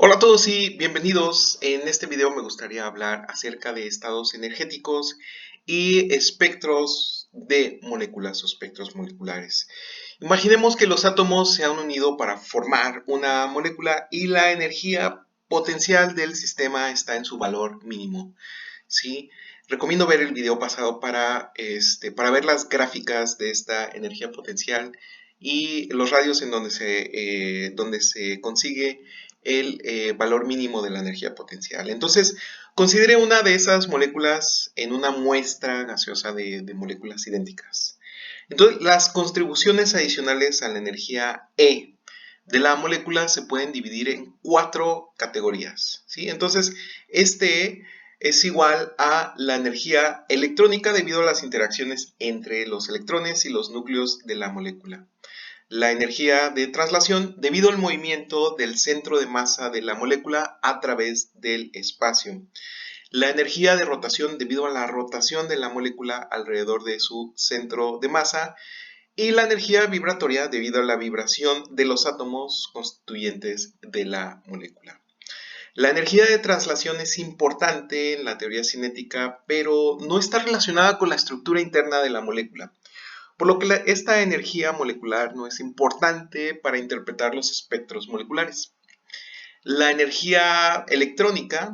Hola a todos y bienvenidos. En este video me gustaría hablar acerca de estados energéticos y espectros de moléculas o espectros moleculares. Imaginemos que los átomos se han unido para formar una molécula y la energía potencial del sistema está en su valor mínimo. ¿Sí? Recomiendo ver el video pasado para ver las gráficas de esta energía potencial y los radios en donde se consigue el valor mínimo de la energía potencial. Entonces, considere una de esas moléculas en una muestra gaseosa de moléculas idénticas. Entonces, las contribuciones adicionales a la energía E de la molécula se pueden dividir en 4 categorías. ¿Sí? Entonces, este E es igual a la energía electrónica debido a las interacciones entre los electrones y los núcleos de la molécula. La energía de traslación debido al movimiento del centro de masa de la molécula a través del espacio. La energía de rotación debido a la rotación de la molécula alrededor de su centro de masa. Y la energía vibratoria debido a la vibración de los átomos constituyentes de la molécula. La energía de traslación es importante en la teoría cinética, pero no está relacionada con la estructura interna de la molécula, por lo que esta energía molecular no es importante para interpretar los espectros moleculares. La energía electrónica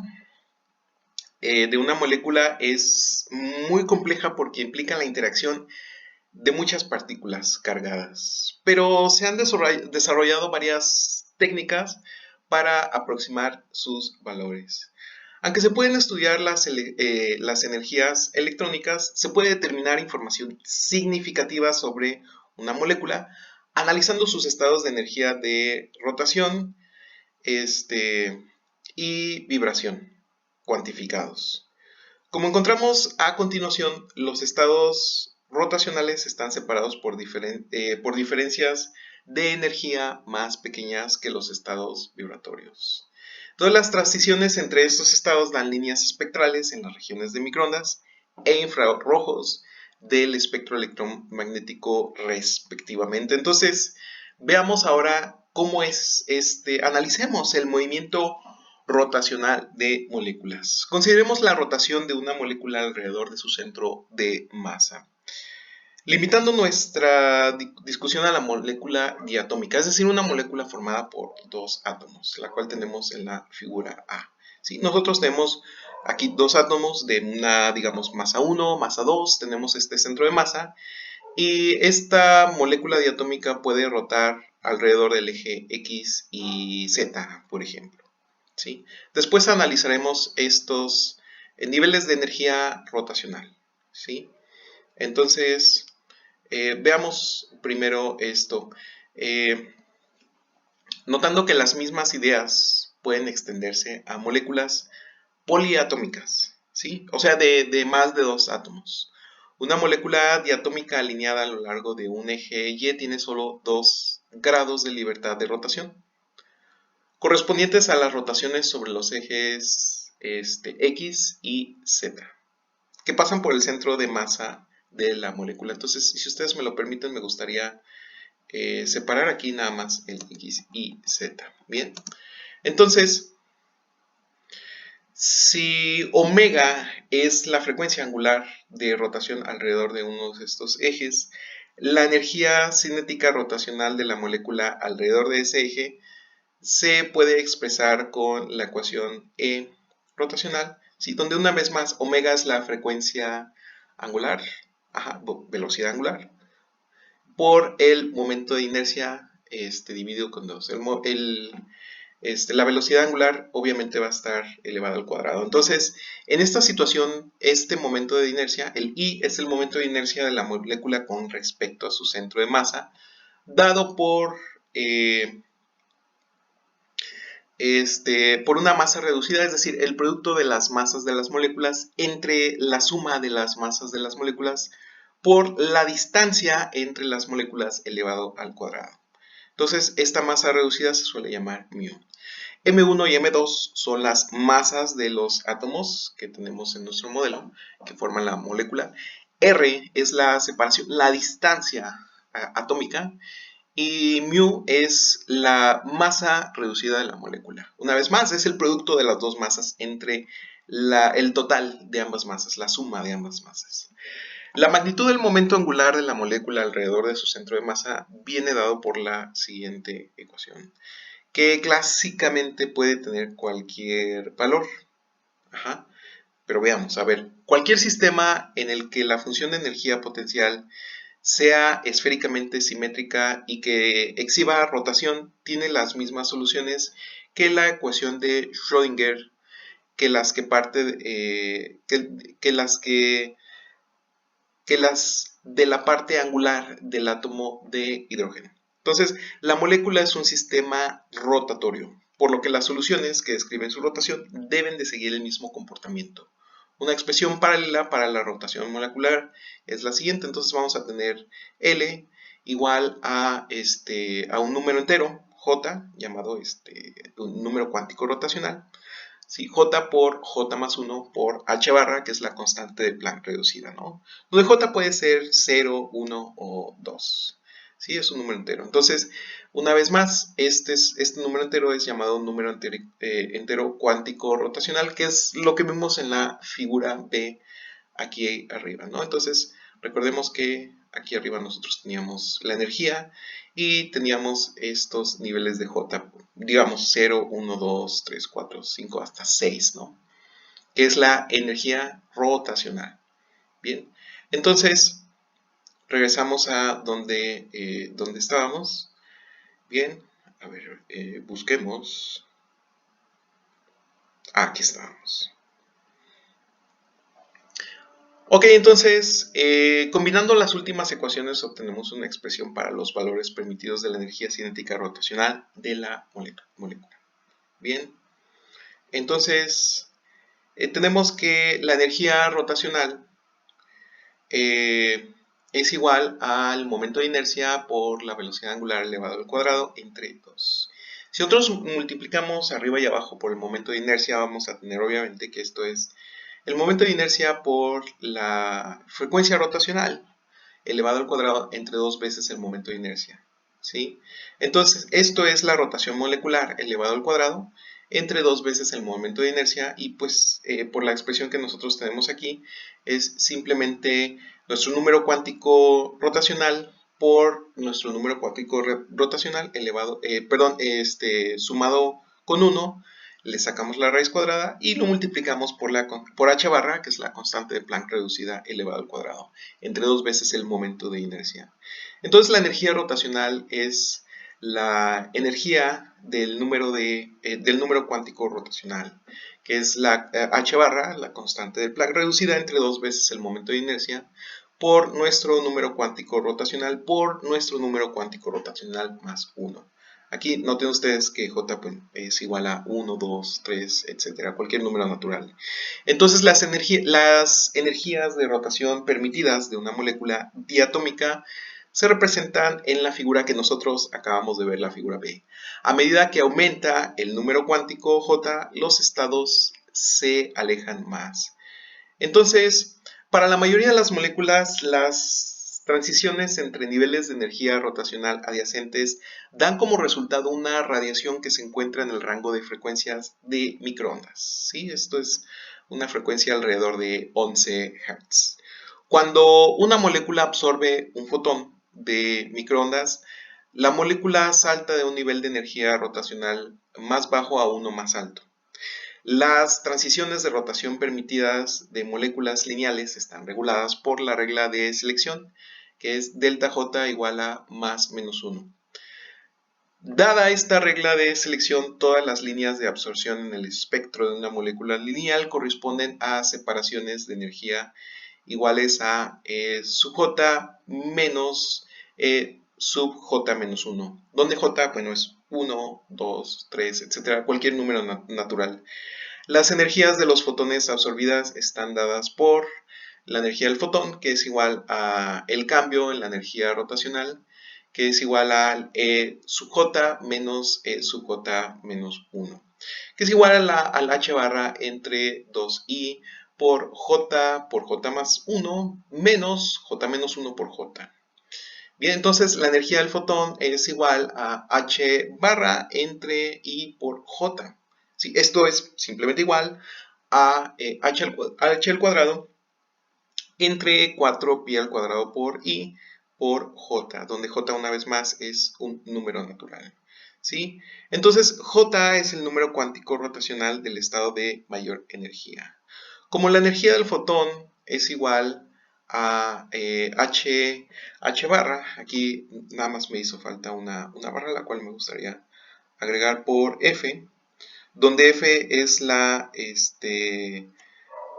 de una molécula es muy compleja porque implica la interacción de muchas partículas cargadas, pero se han desarrollado varias técnicas para aproximar sus valores. Aunque se pueden estudiar las energías electrónicas, se puede determinar información significativa sobre una molécula analizando sus estados de energía de rotación y vibración cuantificados. Como encontramos a continuación, los estados rotacionales están separados por diferencias de energía más pequeñas que los estados vibratorios. Todas las transiciones entre estos estados dan líneas espectrales en las regiones de microondas e infrarrojos del espectro electromagnético respectivamente. Entonces, veamos ahora cómo analicemos el movimiento rotacional de moléculas. Consideremos la rotación de una molécula alrededor de su centro de masa. Limitando nuestra discusión a la molécula diatómica, es decir, una molécula formada por dos átomos, la cual tenemos en la figura A. ¿Sí? Nosotros tenemos aquí dos átomos de una, digamos, masa 1, masa 2, tenemos este centro de masa, y esta molécula diatómica puede rotar alrededor del eje X y Z, por ejemplo. ¿Sí? Después analizaremos estos niveles de energía rotacional. ¿Sí? Entonces, veamos primero esto. Notando que las mismas ideas pueden extenderse a moléculas poliatómicas, ¿sí? O sea, de más de dos átomos. Una molécula diatómica alineada a lo largo de un eje Y tiene solo 2 grados de libertad de rotación, correspondientes a las rotaciones sobre los ejes X y Z, que pasan por el centro de masa de la molécula. Entonces, si ustedes me lo permiten, me gustaría separar aquí nada más el X y Z. Bien, entonces, si omega es la frecuencia angular de rotación alrededor de uno de estos ejes, la energía cinética rotacional de la molécula alrededor de ese eje se puede expresar con la ecuación E rotacional, ¿sí? Donde una vez más omega es la frecuencia angular, velocidad angular, por el momento de inercia dividido con 2. La velocidad angular obviamente va a estar elevada al cuadrado. Entonces, en esta situación, este momento de inercia, el I es el momento de inercia de la molécula con respecto a su centro de masa, dado por una masa reducida, es decir, el producto de las masas de las moléculas entre la suma de las masas de las moléculas por la distancia entre las moléculas elevado al cuadrado. Entonces, esta masa reducida se suele llamar μ. M1 y M2 son las masas de los átomos que tenemos en nuestro modelo, que forman la molécula. R es la separación, la distancia atómica, y mu es la masa reducida de la molécula. Una vez más, es el producto de las dos masas entre el total de ambas masas, la suma de ambas masas. La magnitud del momento angular de la molécula alrededor de su centro de masa viene dado por la siguiente ecuación, que clásicamente puede tener cualquier valor. Ajá. Pero veamos, a ver, cualquier sistema en el que la función de energía potencial sea esféricamente simétrica y que exhiba rotación tiene las mismas soluciones que la ecuación de Schrödinger, que las que parte que las de la parte angular del átomo de hidrógeno. Entonces, la molécula es un sistema rotatorio, por lo que las soluciones que describen su rotación deben de seguir el mismo comportamiento. Una expresión paralela para la rotación molecular es la siguiente. Entonces vamos a tener L igual a un número entero, J, llamado un número cuántico rotacional, ¿sí? J por J más 1 por H barra, que es la constante de Planck reducida, ¿no? Donde J puede ser 0, 1 o 2. ¿Sí? Es un número entero. Entonces, una vez más, este número entero es llamado un número entero cuántico rotacional, que es lo que vemos en la figura B aquí arriba, ¿no? Entonces, recordemos que aquí arriba nosotros teníamos la energía y teníamos estos niveles de J, digamos 0, 1, 2, 3, 4, 5, hasta 6, ¿no? Que es la energía rotacional. Bien, entonces regresamos a donde estábamos. Bien, a ver, busquemos. Aquí estábamos. Ok, entonces, combinando las últimas ecuaciones obtenemos una expresión para los valores permitidos de la energía cinética rotacional de la molécula. Bien, entonces tenemos que la energía rotacional es igual al momento de inercia por la velocidad angular elevado al cuadrado entre 2. Si nosotros multiplicamos arriba y abajo por el momento de inercia, vamos a tener obviamente que esto es el momento de inercia por la frecuencia rotacional elevado al cuadrado entre 2 veces el momento de inercia, ¿sí? Entonces, esto es la rotación molecular elevado al cuadrado entre 2 veces el momento de inercia y pues por la expresión que nosotros tenemos aquí es simplemente nuestro número cuántico rotacional por nuestro número cuántico rotacional sumado con 1, le sacamos la raíz cuadrada y lo multiplicamos por h barra, que es la constante de Planck reducida elevado al cuadrado, entre 2 veces el momento de inercia. Entonces la energía rotacional es la energía del número cuántico rotacional, que es la h barra, la constante de Planck reducida entre 2 veces el momento de inercia, por nuestro número cuántico rotacional por nuestro número cuántico rotacional más 1. Aquí noten ustedes que J pues, es igual a 1, 2, 3, etcétera, cualquier número natural. Entonces las energías de rotación permitidas de una molécula diatómica se representan en la figura que nosotros acabamos de ver, la figura B. A medida que aumenta el número cuántico J, los estados se alejan más. Entonces, para la mayoría de las moléculas, las transiciones entre niveles de energía rotacional adyacentes dan como resultado una radiación que se encuentra en el rango de frecuencias de microondas. ¿Sí? Esto es una frecuencia alrededor de 11 Hz. Cuando una molécula absorbe un fotón de microondas, la molécula salta de un nivel de energía rotacional más bajo a uno más alto. Las transiciones de rotación permitidas de moléculas lineales están reguladas por la regla de selección, que es delta J igual a más menos 1. Dada esta regla de selección, todas las líneas de absorción en el espectro de una molécula lineal corresponden a separaciones de energía iguales a sub J menos sub J menos 1, donde J, bueno, es 1, 2, 3, etcétera, cualquier número natural. Las energías de los fotones absorbidas están dadas por la energía del fotón, que es igual a el cambio en la energía rotacional, que es igual a E sub J menos E sub J menos 1, que es igual a al H barra entre 2i por J más 1 menos J menos 1 por J. Bien, entonces la energía del fotón es igual a h barra entre I por J. ¿Sí? Esto es simplemente igual a h al cuadrado entre 4pi al cuadrado por I por J, donde J una vez más es un número natural. ¿Sí? Entonces J es el número cuántico rotacional del estado de mayor energía. Como la energía del fotón es igual a h barra, aquí nada más me hizo falta una barra, la cual me gustaría agregar por F, donde F es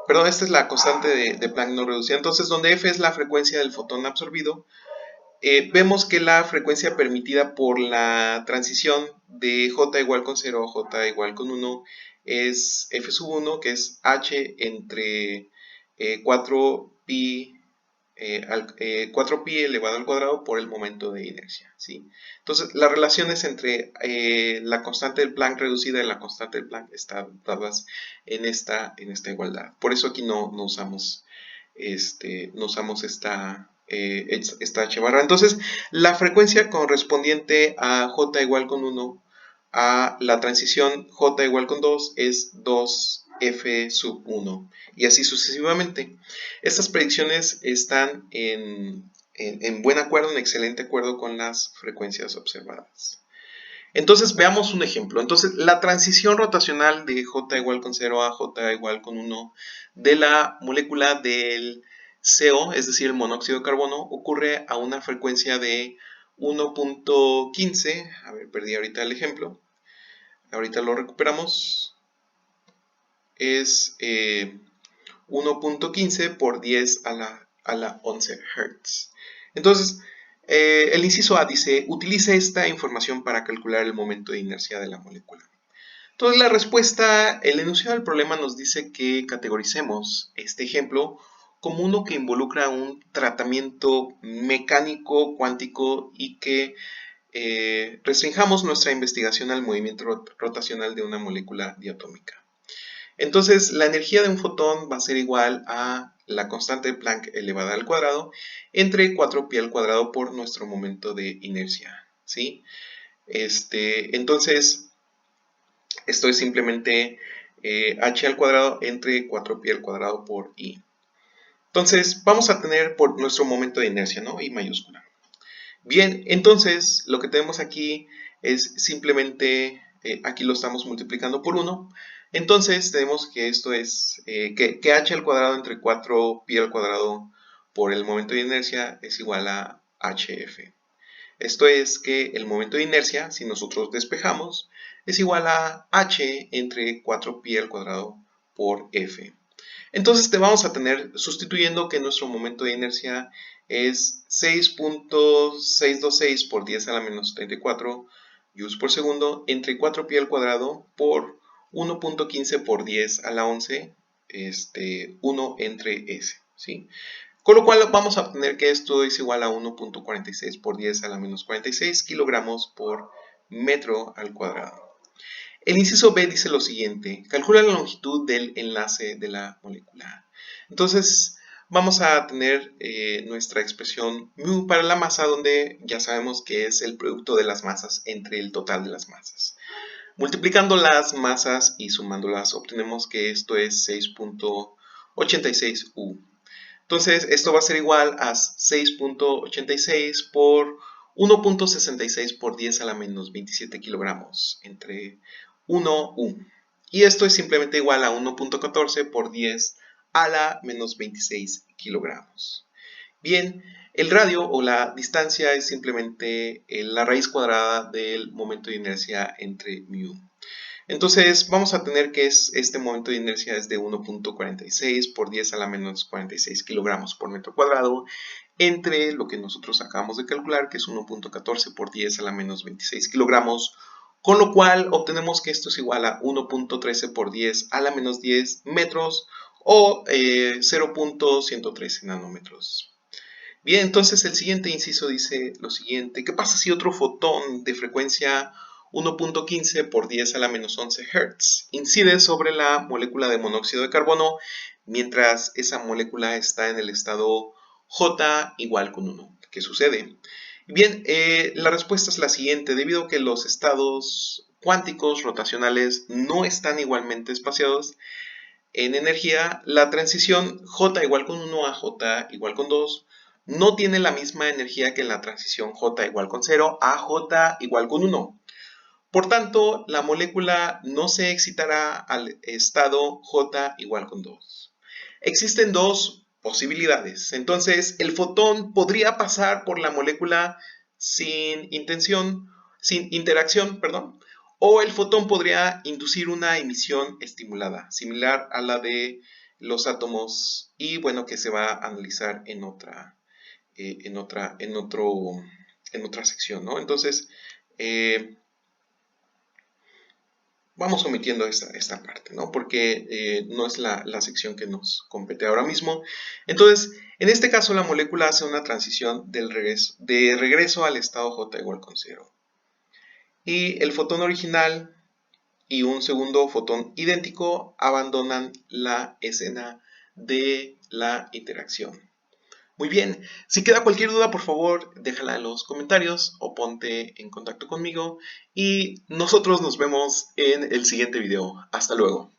perdón, esta es la constante de Planck no reducida. Entonces, donde F es la frecuencia del fotón absorbido, vemos que la frecuencia permitida por la transición de J igual con 0 a J igual con 1 es F sub 1, que es H entre 4pi 4pi elevado al cuadrado por el momento de inercia, ¿sí? Entonces, las relaciones entre la constante del Planck reducida y la constante del Planck están dadas en esta igualdad. Por eso aquí no usamos, esta h barra. Entonces, la frecuencia correspondiente a j igual con 1 a la transición j igual con 2 es 2f sub 1 y así sucesivamente. Estas predicciones están en buen acuerdo, en excelente acuerdo con las frecuencias observadas. Entonces veamos un ejemplo. Entonces la transición rotacional de J igual con 0 a J igual con 1 de la molécula del CO, es decir, el monóxido de carbono, ocurre a una frecuencia de 1.15. A ver, perdí ahorita el ejemplo. Ahorita lo recuperamos. Es 1.15 por 10 a la 11 Hz. Entonces, el inciso A dice, utilice esta información para calcular el momento de inercia de la molécula. Entonces, la respuesta, el enunciado del problema nos dice que categoricemos este ejemplo como uno que involucra un tratamiento mecánico cuántico y que restringamos nuestra investigación al movimiento rotacional de una molécula diatómica. Entonces, la energía de un fotón va a ser igual a la constante de Planck elevada al cuadrado entre 4pi al cuadrado por nuestro momento de inercia, ¿sí? Entonces, esto es simplemente h al cuadrado entre 4pi al cuadrado por I. Entonces, vamos a tener por nuestro momento de inercia, ¿no? I mayúscula. Bien, entonces, lo que tenemos aquí es simplemente, aquí lo estamos multiplicando por 1. Entonces, tenemos que esto es, que h al cuadrado entre 4pi al cuadrado por el momento de inercia es igual a hf. Esto es que el momento de inercia, si nosotros despejamos, es igual a h entre 4pi al cuadrado por f. Entonces te vamos a tener sustituyendo que nuestro momento de inercia es 6.626 por 10 a la menos 34 joules por segundo entre 4pi al cuadrado por 1.15 por 10 a la 11, 1 entre s, ¿sí? Con lo cual vamos a obtener que esto es igual a 1.46 por 10 a la menos 46 kilogramos por metro al cuadrado. El inciso B dice lo siguiente, calcula la longitud del enlace de la molécula. Entonces vamos a tener nuestra expresión μ para la masa, donde ya sabemos que es el producto de las masas entre el total de las masas. Multiplicando las masas y sumándolas obtenemos que esto es 6.86 U. Entonces esto va a ser igual a 6.86 por 1.66 por 10 a la menos 27 kilogramos entre 1U. Y esto es simplemente igual a 1.14 por 10 a la menos 26 kilogramos. Bien, el radio o la distancia es simplemente la raíz cuadrada del momento de inercia entre μ. Entonces vamos a tener que este momento de inercia es de 1.46 por 10 a la menos 46 kilogramos por metro cuadrado entre lo que nosotros acabamos de calcular, que es 1.14 por 10 a la menos 26 kilogramos, con lo cual obtenemos que esto es igual a 1.13 por 10 a la menos 10 metros o 0.113 nanómetros. Bien, entonces el siguiente inciso dice lo siguiente, ¿qué pasa si otro fotón de frecuencia 1.15 por 10 a la menos 11 Hz incide sobre la molécula de monóxido de carbono mientras esa molécula está en el estado J igual con 1? ¿Qué sucede? Bien, la respuesta es la siguiente. Debido a que los estados cuánticos rotacionales no están igualmente espaciados en energía, la transición J igual con 1 a J igual con 2 no tiene la misma energía que la transición J igual con 0 a J igual con 1. Por tanto, la molécula no se excitará al estado J igual con 2. Existen dos posibilidades. Entonces, el fotón podría pasar por la molécula sin interacción, perdón, o el fotón podría inducir una emisión estimulada, similar a la de los átomos y bueno, que se va a analizar en otra sección, ¿no? Entonces, eh, vamos omitiendo esta parte, ¿no? Porque no es la sección que nos compete ahora mismo. Entonces, en este caso, la molécula hace una transición de regreso al estado J igual con 0. Y el fotón original y un segundo fotón idéntico abandonan la escena de la interacción. Muy bien, si queda cualquier duda, por favor, déjala en los comentarios o ponte en contacto conmigo y nosotros nos vemos en el siguiente video. Hasta luego.